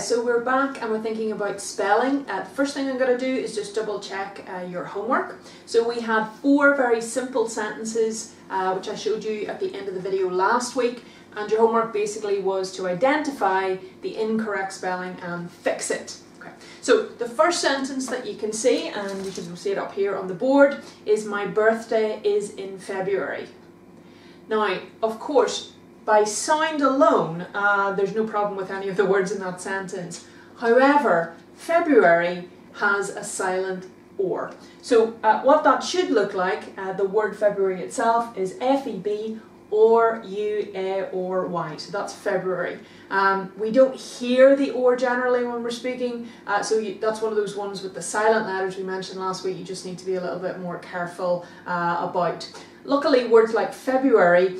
so we're back and we're thinking about spelling. The first thing I'm going to do is just double check your homework. So we had 4 very simple sentences which I showed you at the end of the video last week, and your homework basically was to identify the incorrect spelling and fix it. Okay. So the first sentence that you can see, and you can see it up here on the board, is my birthday is in February. Now, of course, by sound alone, there's no problem with any of the words in that sentence. However, February has a silent or. So what that should look like, the word February itself is F-E-B or U-A-R-Y. So that's February. We don't hear the or generally when we're speaking, so that's one of those ones with the silent letters we mentioned last week. You just need to be a little bit more careful about. Luckily, words like February,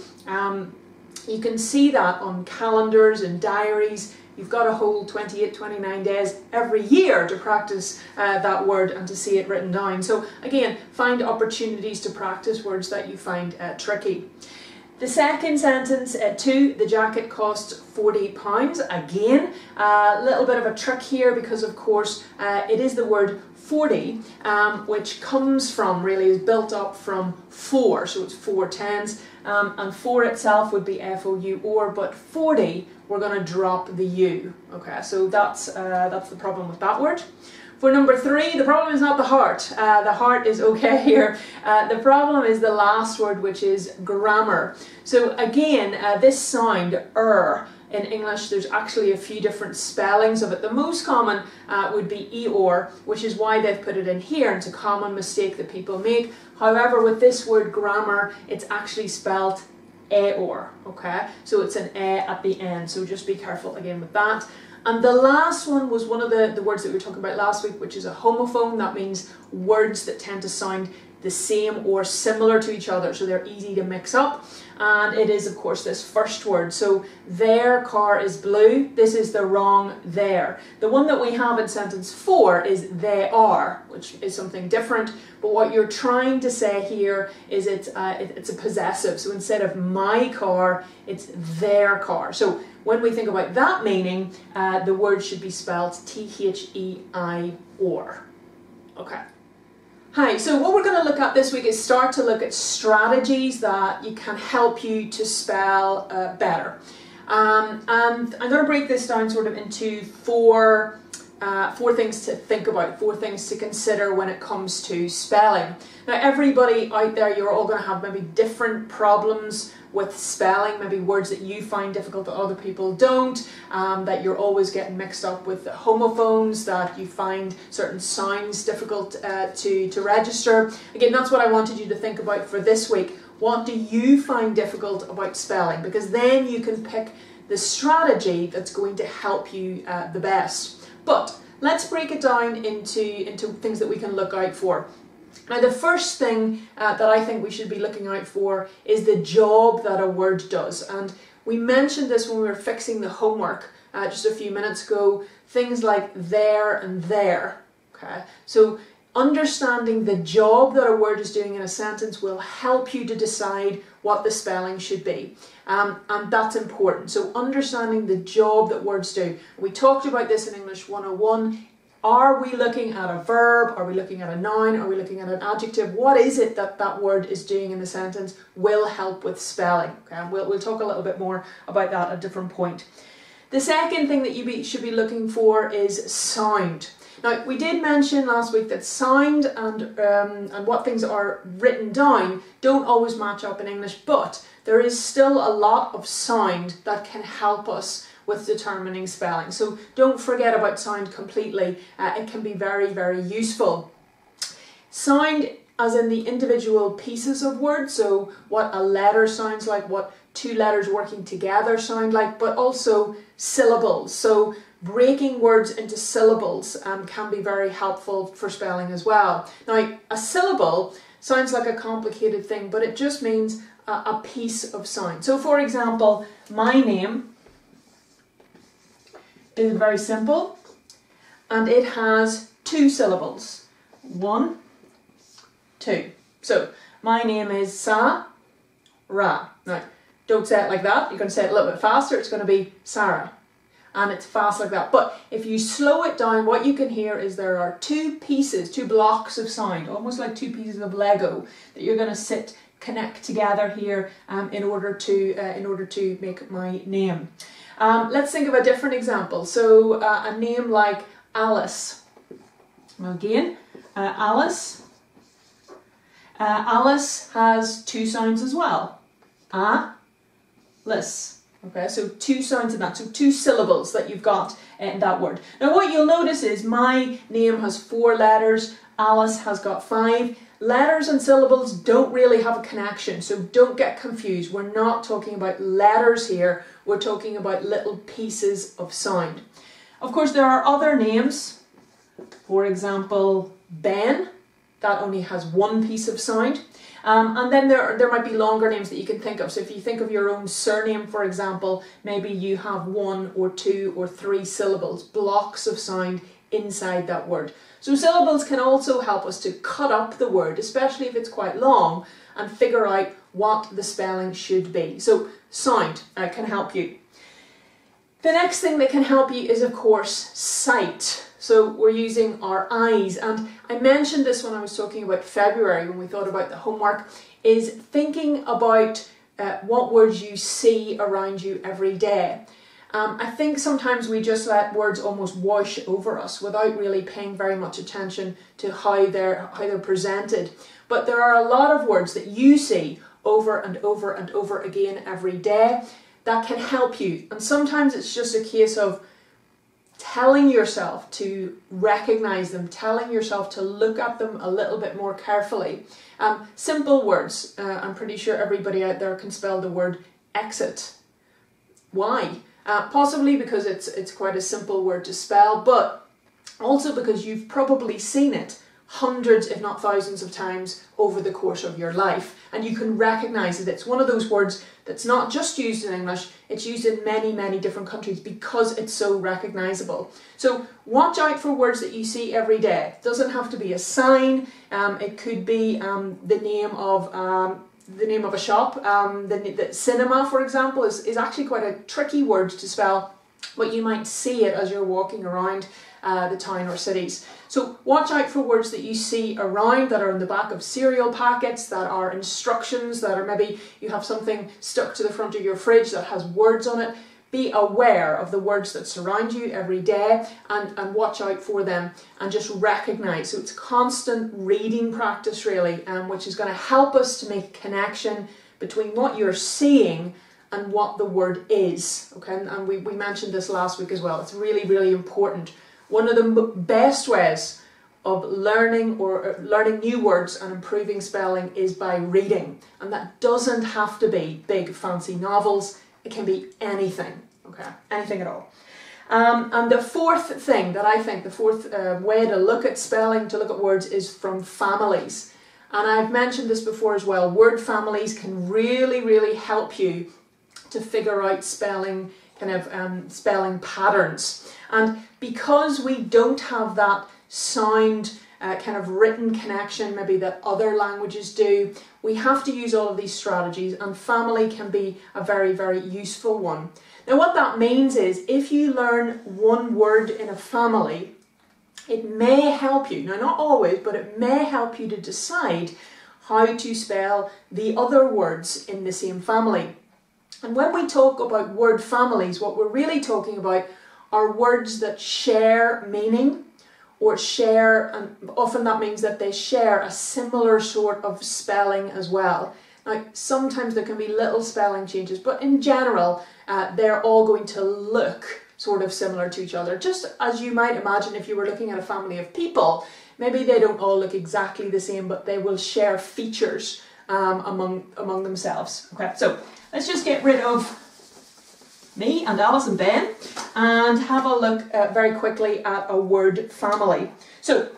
you can see that on calendars and diaries. You've got a whole 28, 29 days every year to practice that word and to see it written down. So again, find opportunities to practice words that you find tricky. The second sentence, 2, the jacket costs £40. Again, a little bit of a trick here because of course it is the word 40, which comes from, really is built up from 4, so it's 4 tens, and 4 itself would be F-O-U-R, but 40, we're going to drop the U. Okay, so that's the problem with that word. For number 3, the problem is not the heart. The heart is okay here. The problem is the last word, which is grammar. So again, this sound, in English, there's actually a few different spellings of it. The most common would be E-or, which is why they've put it in here. It's a common mistake that people make. However, with this word grammar, it's actually spelled A-or, okay? So it's an A at the end, so just be careful again with that. And the last one was one of the words that we were talking about last week, which is a homophone. That means words that tend to sound the same or similar to each other, so they're easy to mix up. And it is, of course, this first word. So their car is blue. This is the wrong there. The one that we have in sentence 4 is they are, which is something different. But what you're trying to say here is it's a possessive. So instead of my car, it's their car. So when we think about that meaning, the word should be spelled T-H-E-I-or. Okay. Hi, so what we're going to look at this week is start to look at strategies that can help you to spell better. And I'm going to break this down sort of into four things to think about, 4 things to consider when it comes to spelling. Now everybody out there, you're all going to have maybe different problems with spelling, maybe words that you find difficult that other people don't, that you're always getting mixed up with the homophones, that you find certain sounds difficult to register. Again, that's what I wanted you to think about for this week. What do you find difficult about spelling? Because then you can pick the strategy that's going to help you the best. But let's break it down into things that we can look out for. Now the first thing that I think we should be looking out for is the job that a word does. And we mentioned this when we were fixing the homework just a few minutes ago, things like there and there. Okay, so understanding the job that a word is doing in a sentence will help you to decide what the spelling should be. And that's important. So understanding the job that words do. We talked about this in English 101. Are we looking at a verb? Are we looking at a noun? Are we looking at an adjective? What is it that that word is doing in the sentence will help with spelling. Okay? And we'll talk a little bit more about that at a different point. The second thing that you should be looking for is sound. Now, we did mention last week that sound and what things are written down don't always match up in English, but there is still a lot of sound that can help us with determining spelling. So don't forget about sound completely. It can be very, very useful. Sound as in the individual pieces of words, so what a letter sounds like, what 2 letters working together sound like, but also syllables. So breaking words into syllables can be very helpful for spelling as well. Now, a syllable sounds like a complicated thing, but it just means a piece of sound. So for example, my name is very simple and it has 2 syllables. 1, 2. So my name is Sarah. Now, don't say it like that. You're going to say it a little bit faster. It's going to be Sarah. and it's fast like that. But if you slow it down, what you can hear is there are two blocks of sound, almost like two pieces of Lego that you're going to connect together here in order to make my name. Let's think of a different example. So a name like Alice. Again, Alice. Alice has two sounds as well. A-less. Okay, so two sounds in that, so two syllables that you've got in that word. Now what you'll notice is my name has 4 letters, Alice has got 5. Letters and syllables don't really have a connection, so don't get confused. We're not talking about letters here, we're talking about little pieces of sound. Of course, there are other names, for example, Ben, that only has 1 piece of sound. And then there might be longer names that you can think of. So if you think of your own surname, for example, maybe you have 1 or 2 or 3 syllables, blocks of sound inside that word. So syllables can also help us to cut up the word, especially if it's quite long, and figure out what the spelling should be. So sound can help you. The next thing that can help you is, of course, sight. So we're using our eyes, and I mentioned this when I was talking about February, when we thought about the homework, is thinking about what words you see around you every day. I think sometimes we just let words almost wash over us without really paying very much attention to how they're presented. But there are a lot of words that you see over and over and over again every day that can help you. And sometimes it's just a case of telling yourself to recognize them, telling yourself to look at them a little bit more carefully. Simple words. I'm pretty sure everybody out there can spell the word exit. Why? Possibly because it's quite a simple word to spell, but also because you've probably seen it hundreds, if not thousands of times over the course of your life. And you can recognize that it's one of those words that's not just used in English, it's used in many, many different countries because it's so recognizable. So watch out for words that you see every day. It doesn't have to be a sign, it could be the name of a shop. The cinema, for example, is actually quite a tricky word to spell, but you might see it as you're walking around the town or cities. So watch out for words that you see around that are in the back of cereal packets, that are instructions, that are maybe you have something stuck to the front of your fridge that has words on it. Be aware of the words that surround you every day and watch out for them and just recognize. So it's constant reading practice really, which is going to help us to make a connection between what you're seeing and what the word is. Okay, and we mentioned this last week as well. It's really, really important. One of the best ways of learning new words and improving spelling is by reading. And that doesn't have to be big fancy novels. It can be anything, okay? Anything at all. And the fourth thing that I think, the fourth way to look at spelling, to look at words, is from families. And I've mentioned this before as well. Word families can really, really help you to figure out spelling, spelling patterns. And because we don't have that sound written connection maybe that other languages do, we have to use all of these strategies, and family can be a very, very useful one. Now what that means is if you learn one word in a family, it may help you, now not always, but it may help you to decide how to spell the other words in the same family. And when we talk about word families, what we're really talking about are words that share meaning or share, and often that means that they share a similar sort of spelling as well. Now, sometimes there can be little spelling changes, but in general, they're all going to look sort of similar to each other. Just as you might imagine if you were looking at a family of people, maybe they don't all look exactly the same, but they will share features among themselves. Okay, so let's just get rid of me and Alice and Ben and have a look very quickly at a word family. So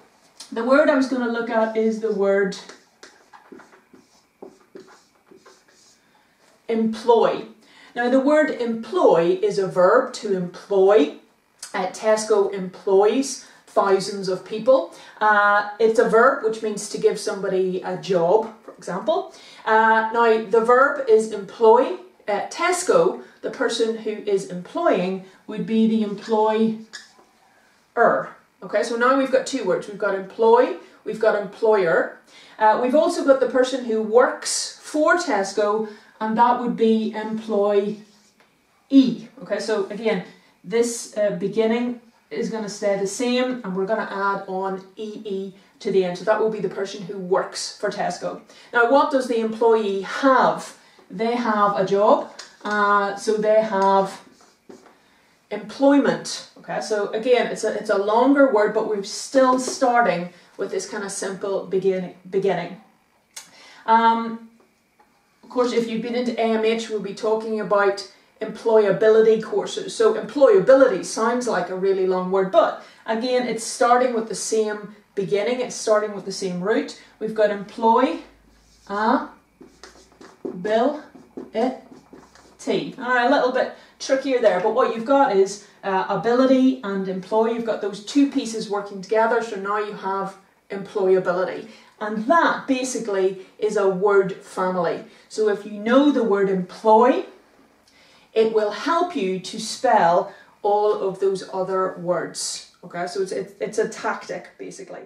the word I was going to look at is the word employ. Now the word employ is a verb, to employ. Tesco employs thousands of people. It's a verb which means to give somebody a job, for example. Now the verb is employ. Tesco, the person who is employing would be the employer. Okay, so now we've got two words. We've got employ, we've got employer. We've also got the person who works for Tesco, and that would be employee. Okay, so again, this beginning is going to stay the same, and we're going to add on EE to the end. So that will be the person who works for Tesco. Now, what does the employee have? They have a job, so they have employment. Okay, so again, it's a longer word, but we're still starting with this kind of simple beginning. Of course, if you've been into AMH, we'll be talking about employability courses. So employability sounds like a really long word, but again, it's starting with the same beginning, it's starting with the same root. We've got employ, bill, it, T. All right, a little bit trickier there, but what you've got is ability and employ. You've got those two pieces working together, so now you have employability. And that basically is a word family. So if you know the word employ, it will help you to spell all of those other words. Okay, so it's a tactic basically.